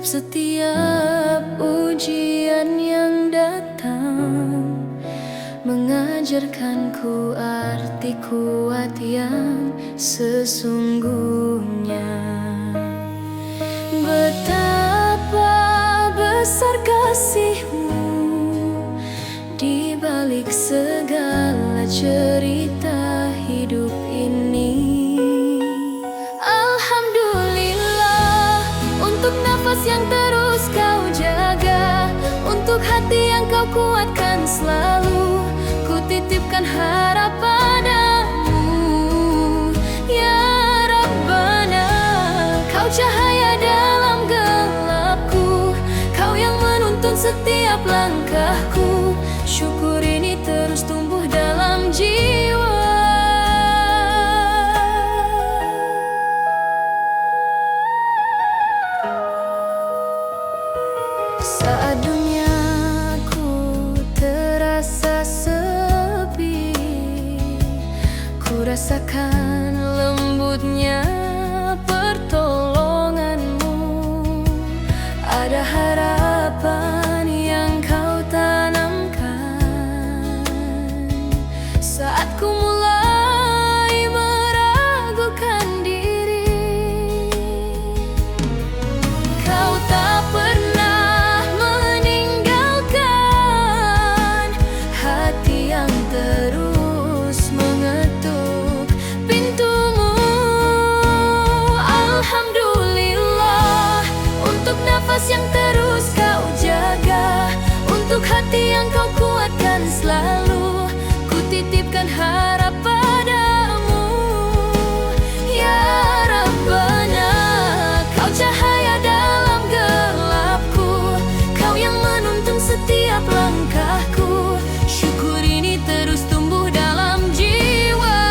Sebab setiap ujian yang datang mengajarkanku arti kuat yang sesungguhnya. Betapa besar kasih-Mu di balik segala cerita hidup ini. Alhamdulillah untuk nafas yang terus Kau jaga, untuk hati yang Kau kuatkan selalu. Ku titipkan harap padamu, ya Rabbana. Kau cahaya dalam gelapku, Kau yang menuntun setiap langkahku. Syukur ini terus tumbuh dalam jiwa. Saat duniaku terasa sepi, ku rasakan lembutnya pertolongan-Mu. Ada harapan yang Kau tanamkan saat ku mulai meragukan diri. Kau tak pernah meninggalkan hati yang terus mengetuk pintu-Mu. Alhamdulillah untuk nafas yang terus Kau jaga, untuk hati yang Kau kuatkan selalu. Ku titipkan harap padamu, ya Rabbana. Kau cahaya dalam gelapku, Kau yang menuntun setiap langkahku. Syukur ini terus tumbuh dalam jiwa.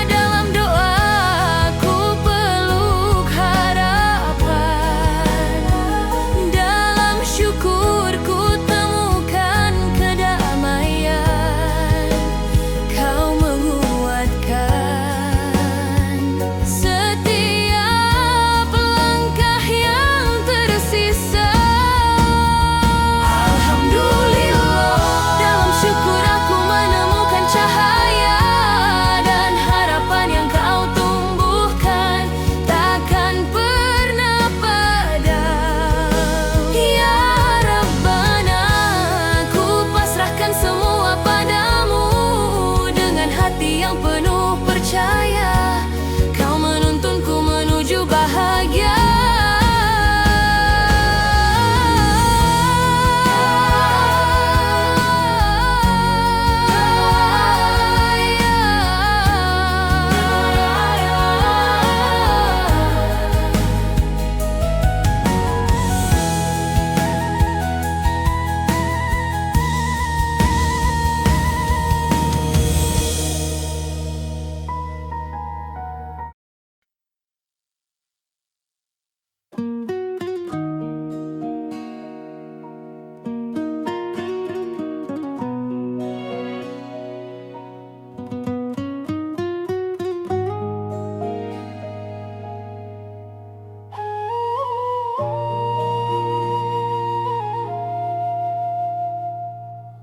Dalam doaku peluk harapan, dalam syukurku temukan kedamaian. Kau menguatkan setiap langkah yang tersisa. Alhamdulillah, dalam syukur aku menemukan cahaya, dan harapan yang Kau tumbuhkan takkan pernah padam. Ya Rabbana, ku pasrahkan semua padamu dengan hati yang penuh percaya. Kau menuntunku menuju bahagia.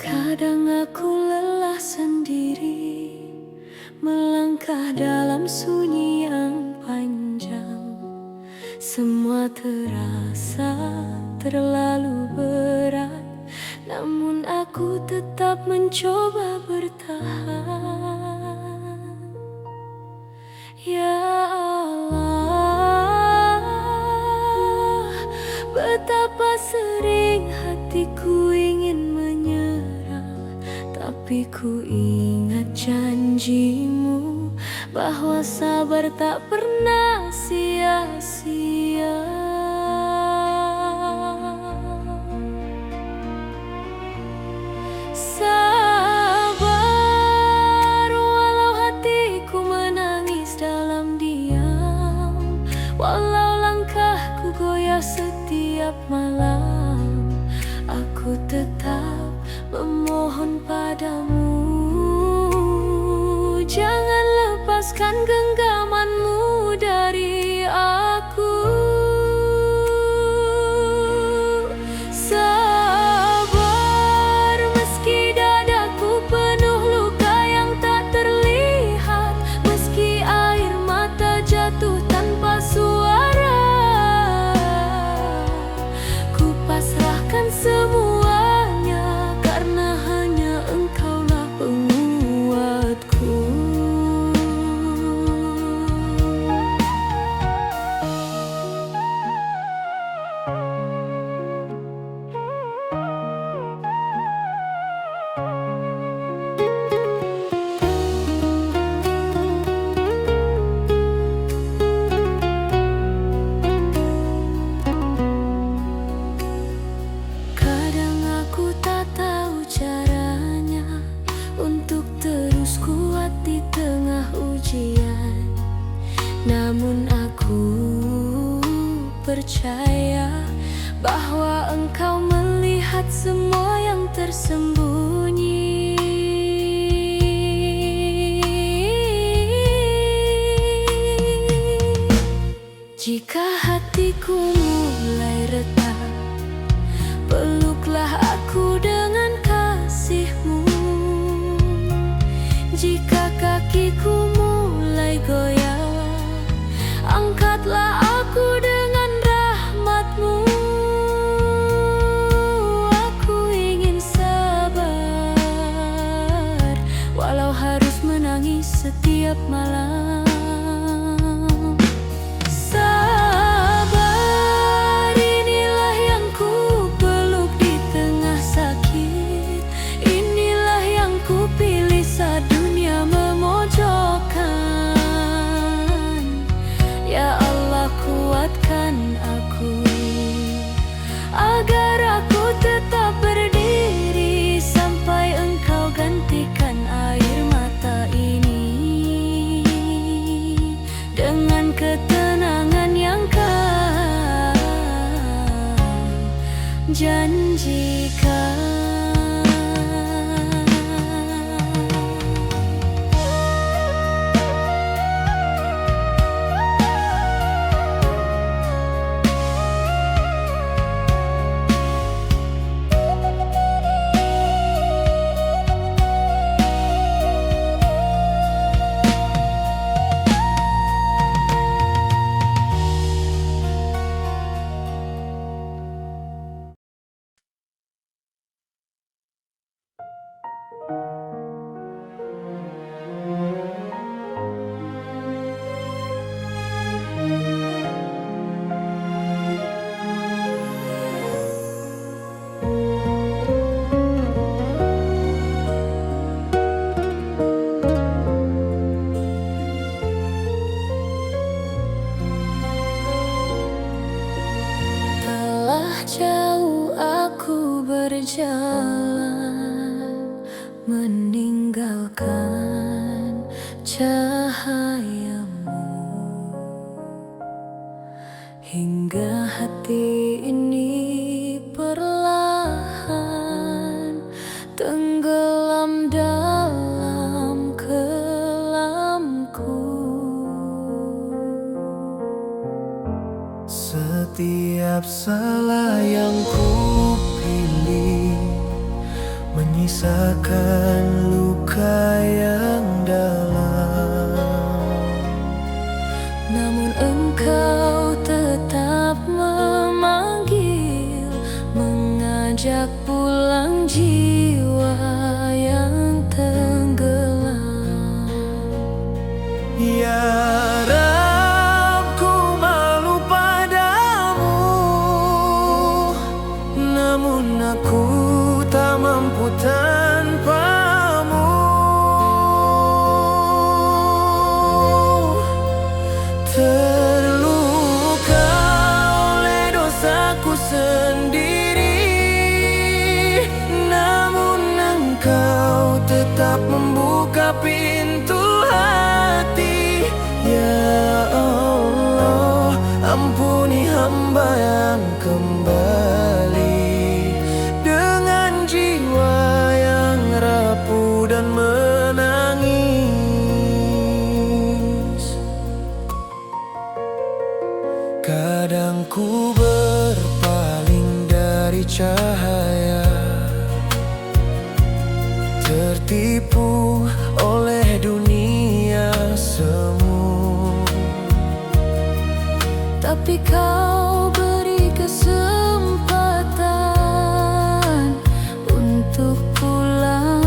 Kadang aku lelah sendiri, melangkah dalam sunyi yang panjang. Semua terasa terlalu berat, namun aku tetap mencoba bertahan. Ya Allah, betapa sering hatiku ingin menyerah, tapi ku ingat janji-Mu bahwa sabar tak pernah sia-sia. Sabar walau hatiku menangis dalam diam, walau langkahku goyah setiap malam. Aku tetap memohon padamu, jangan lepaskan genggaman-Mu dari aku. janjikan. Jauh aku berjalan, meninggalkan cahayamu, hingga hati ini perlahan tenggelam dalam kelamku. Setiap salah yang ku pilih menyisakan luka yang dalam, namun engkau tetap memanggil, mengajak pulang jiwa yang tenggelam. Ya aku tak mampu tanpamu. Terluka oleh dosaku sendiri, namun engkau tetap membuka pintu hati. Ya Allah, ampuni hamba yang kembali dan menangis. Kadang ku berpaling dari cahaya, tertipu oleh dunia semu, tapi kau beri kesempatan untuk pulang.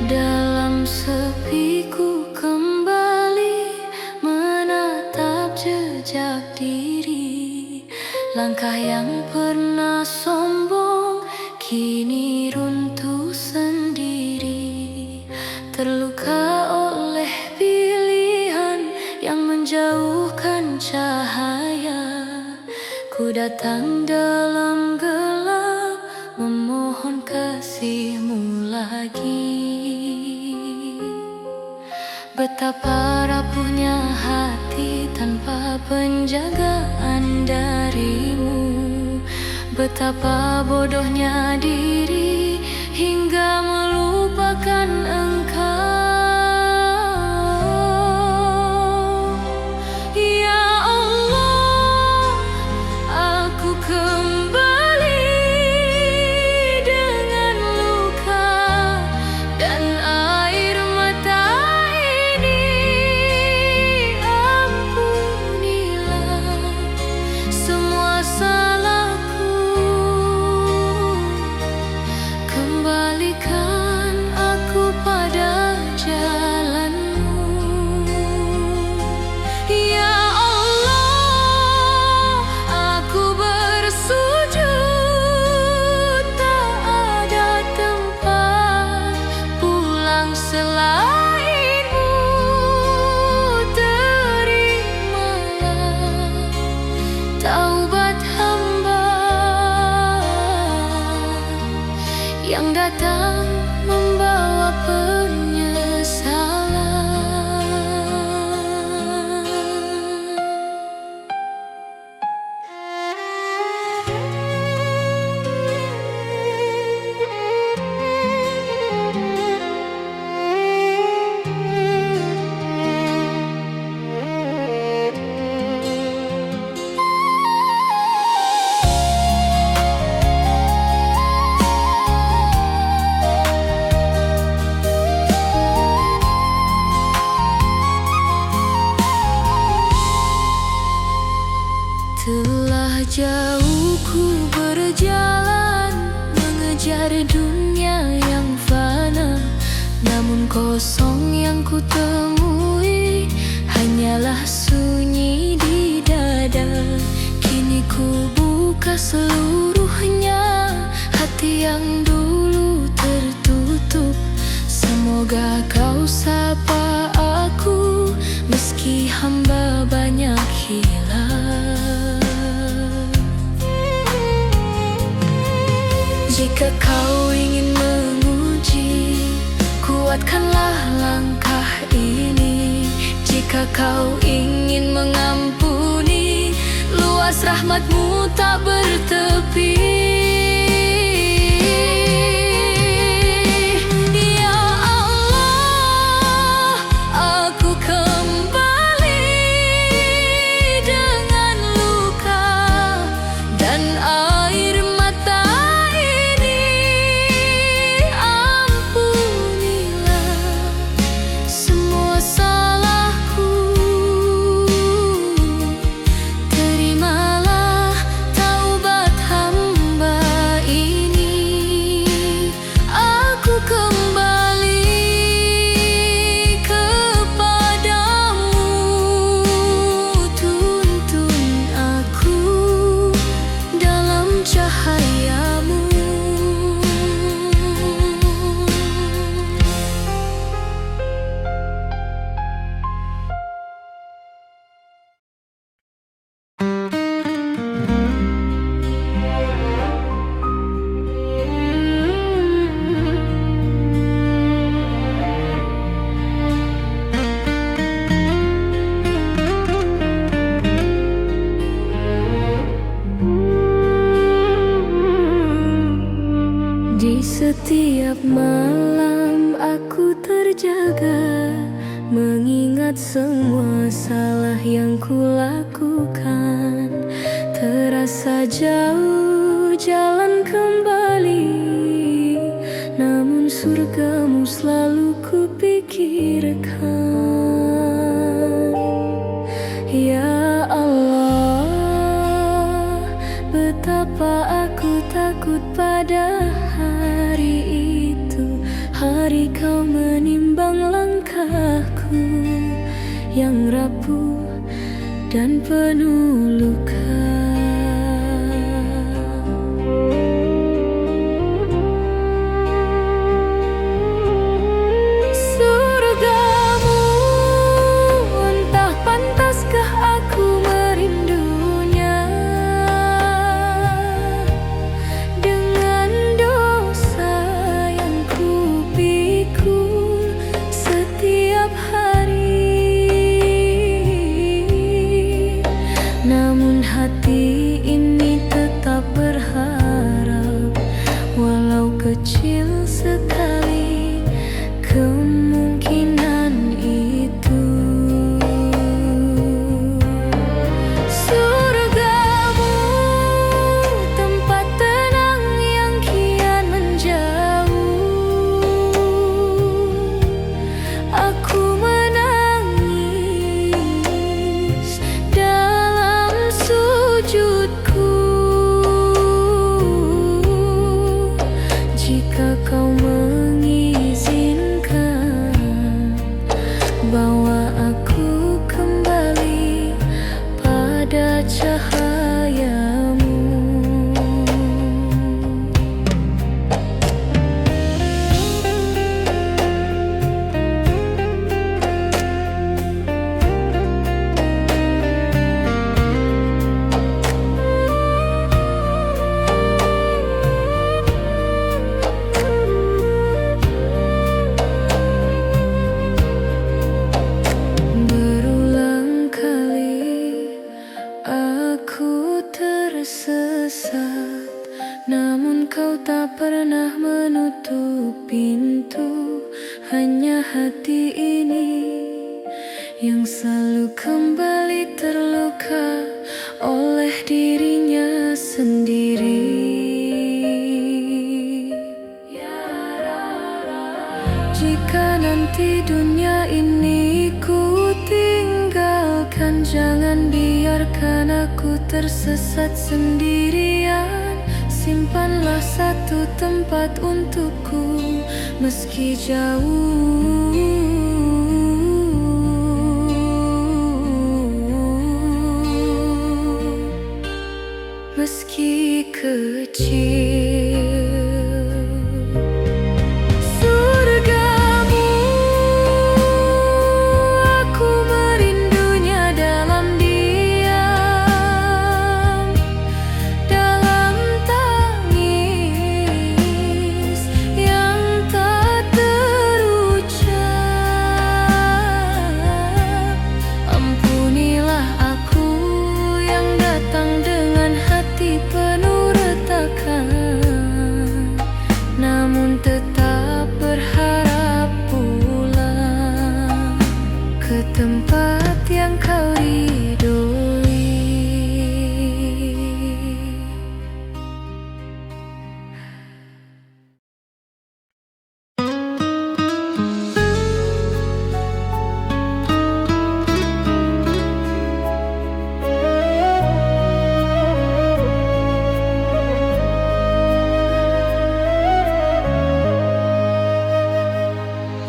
Dalam sepiku kembali menatap jejak diri. Langkah yang pernah sombong kini runtuh sendiri. Terluka oleh pilihan yang menjauhkan cahaya. Ku datang dalam gelap memohon kasih-Mu lagi. Betapa rapuhnya hati tanpa penjagaan dari-Mu. Betapa bodohnya diri hingga melupakan Engkau. Ya Allah, aku kembali dengan luka dan air mata ini. Ampunilah semua salahku, kembalikan aku pada jalan-Mu. Ya Allah, aku bersujud, tak ada tempat pulang selain-Mu. Terimalah taubat hamba yang datang membawa penyesalan. Telah jauh ku berjalan mengejar dunia yang fana, namun kosong yang ku temui hanyalah sunyi di dada. Kini ku buka seluruhnya hati yang dulu tertutup. Semoga Kau sapa aku meski hamba banyak hilaf. Jika Kau ingin menguji, kuatkanlah langkah ini. Jika Kau ingin mengampuni, luas rahmat-Mu tak bertepi. Ya Allah, aku kembali dengan luka dan air mata ini. Ampunilah semua salahku, terimalah taubat hamba ini. Aku kembali kepadamu, tuntun aku dalam cahaya-Mu. Di setiap malam aku terjaga, mengingat semua salah yang kulakukan. Terasa jauh jalan kembali, namun surga-Mu selalu kupikirkan. Ya Allah, betapa aku takut pada hari itu, hari hari kau menimbang langkahku yang rapuh dan penuh luka. Surgamu, entah pantaskah aku merindunya. Dengan dosa yang ku pikul setiap hari, namun hati ini tetap berharap, walau kecil sekali kemungkinan itu. Surgamu, tempat tenang yang kian menjauh. Aku menangis dalam sujudku jika kau mengizinkan, bawa aku kembali pada cahayamu. Berulang kali aku tersesat, namun kau tak pernah menutup pintu. Hanya hati ini yang selalu kembali terluka oleh dirinya sendiri. Jika nanti dunia ini ku tinggalkan, jangan biarkan aku tersesat sendirian. Simpanlah satu tempat untukku meski jauh, meski kecil. Surgamu, aku merindunya dalam diam, dalam tangis yang tak terucap. Ampunilah aku yang datang dengan hati penuh retakan, namun tetap berharap pulang ke tempat yang kau ridhoi.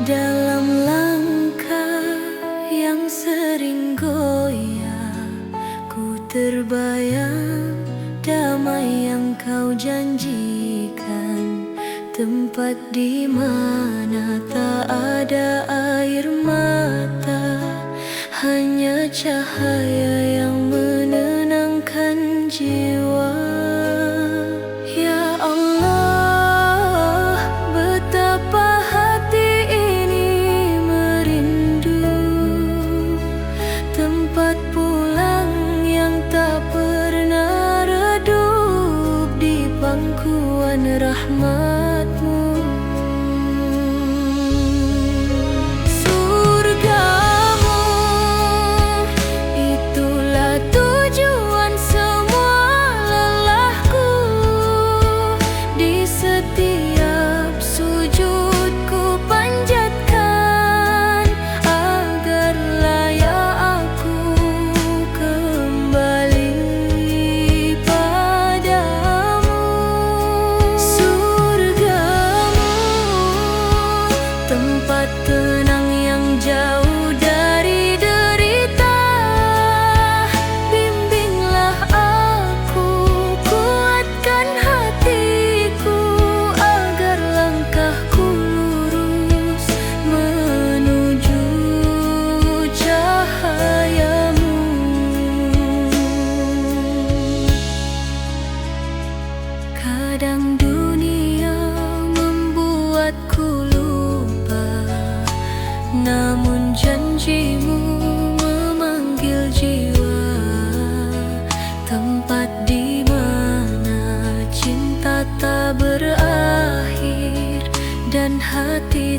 Dalam langkah yang sering goyah, ku terbayang damai yang kau janjikan. Tempat di mana tak ada air mata, hanya cahaya yang menenangkan jiwa. Ya Allah, betapa hati ini merindu tempat pulang yang tak pernah redup di pangkuan rahmat-Mu. Surgamu, itulah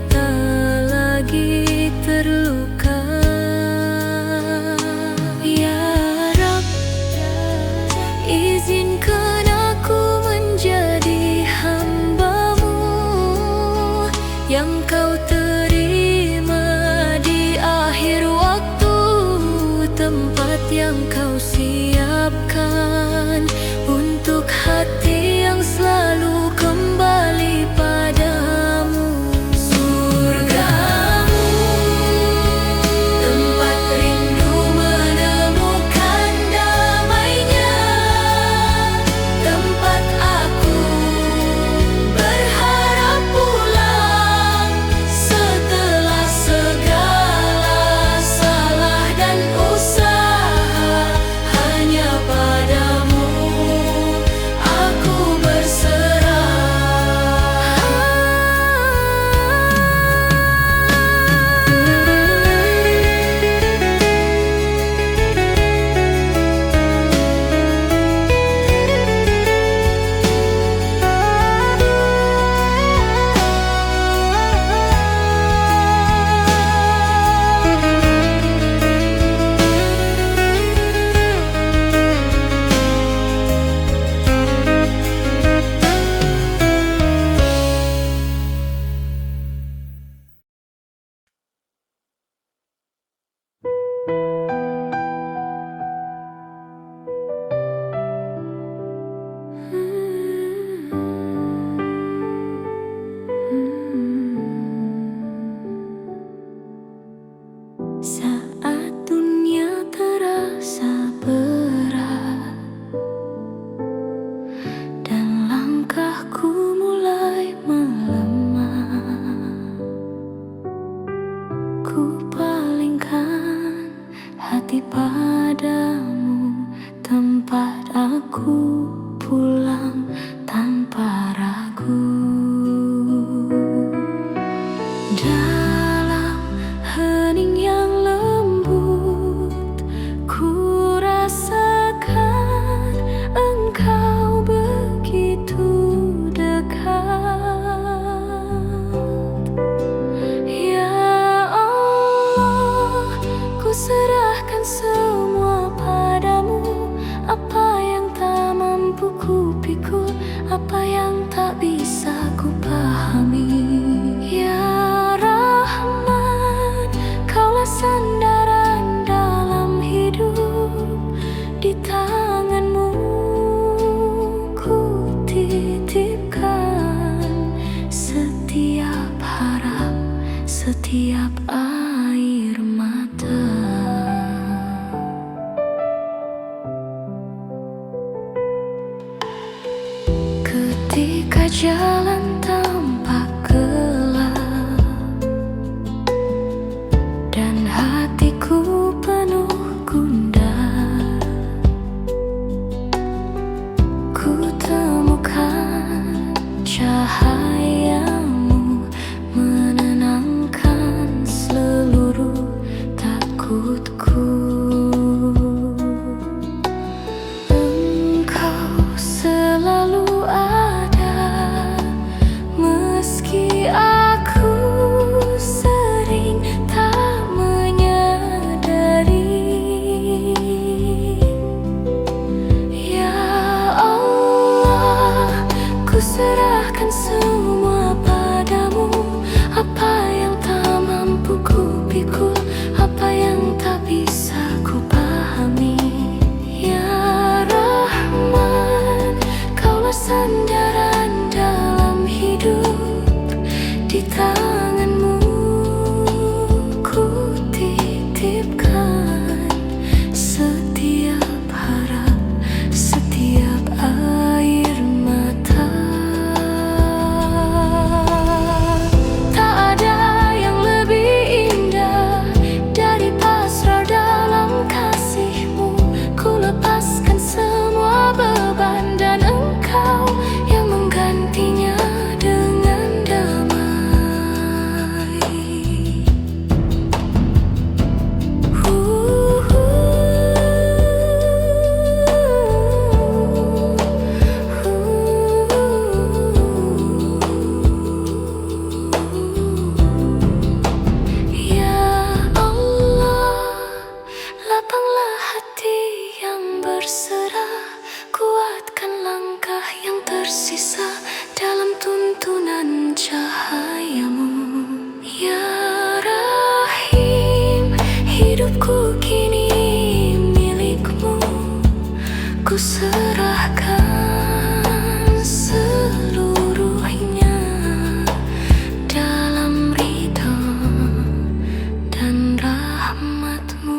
tak lagi terluka. Ya Rab, izinkan aku menjadi hamba-Mu yang Kau terima di akhir waktu, tempat yang Kau siapkan untuk hati yang selalu kembali padamu. Surgamu, tempat rindu menemukan damainya, tempat aku berharap pulang setelah segala salah dan usaha. Hanya padamu aku berserah. Saat dunia terasa berat dan langkahku mulai melemah, ku palingkan hati padamu, tempat aku pulang tanpa ragu. Dalam hening yang lembut, ku rasakan Engkau begitu dekat. Ya Allah, ku serahkan semua padamu. Apa yang tak mampu ku pikul, apa yang tak bisa ku pahami. Ya Rahman, Kaulah sandaran dalam hidup. Di tangan-Mu ku titipkan setiap harap, setiap air mata. Ketika jalan tampak gelap dan hatiku penuh gundah, ku temukan cahaya-Mu menenangkan seluruh takutku. Engkau selalu ada serahkan seluruhnya dalam ridho dan rahmat-Mu.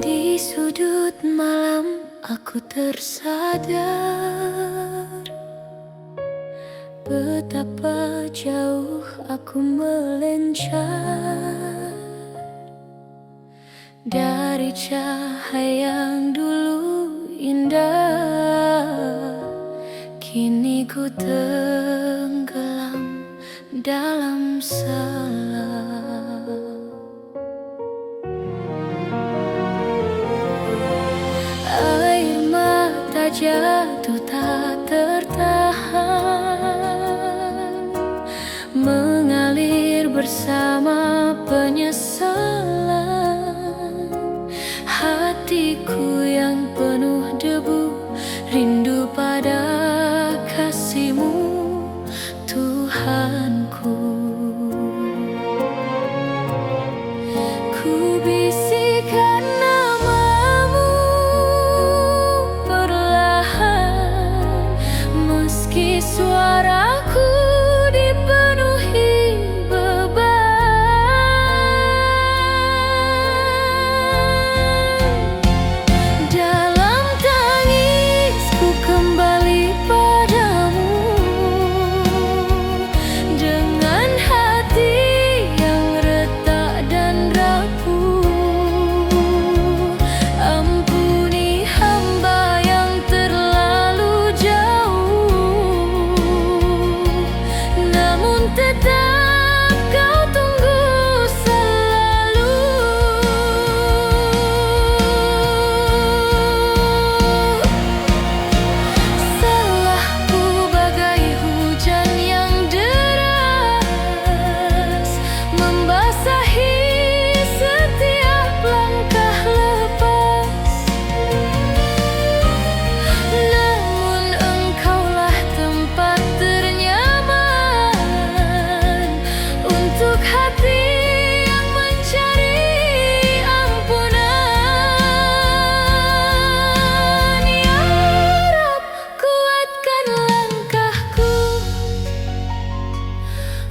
Di sudut malam aku tersadar betapa jauh aku melencar dari cahaya yang dulu indah. Kini ku tenggelam dalam salah. Air mata jatuh tak tertahan, mengalir bersama penyesalan. Hatiku yang penuh debu, rindu pada kasih-Mu, Tuhanku. Ku bisikan nama-Mu perlahan, meski suaraku dipenuhi beban. Dalam tangis ku kembali padamu, dengan hati yang retak dan rapuh. Ampuni hamba yang terlalu jauh, namun tetap Kau tunggu selalu. Salahku bagai hujan yang deras, membasahi setiap langkah lepas. Namun Engkaulah tempat ternyaman untuk hati yang mencari ampunan. Ya Rabb, kuatkan langkahku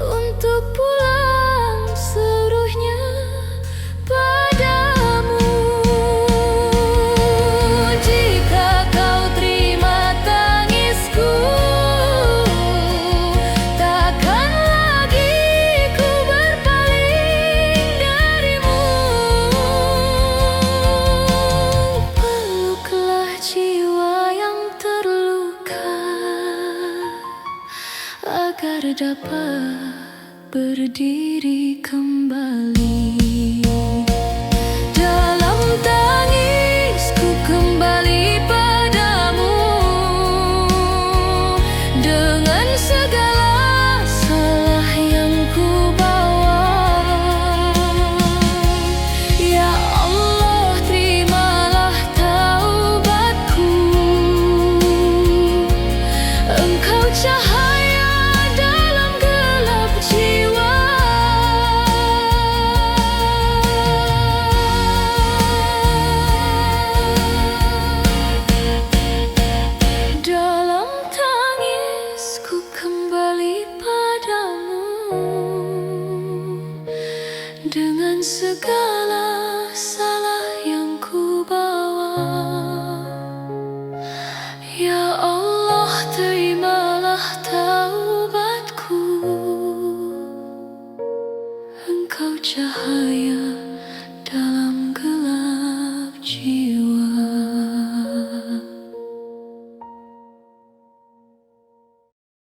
untuk pulang seluruhnya padamu. Jika Kau terima tangisku, takkan lagi ku berpaling dari-Mu. Peluklah jiwa yang terluka agar dapat berdiri kembali. Dalam tangis ku kembali padamu, dengan segala salah yang ku bawa. Ya Allah, terimalah taubatku. Engkau cahaya dalam gelap jiwa. Dalam tangis ku kembali padamu, dengan segala salah yang ku bawa. Ya Allah, terimalah taubatku. Engkau cahaya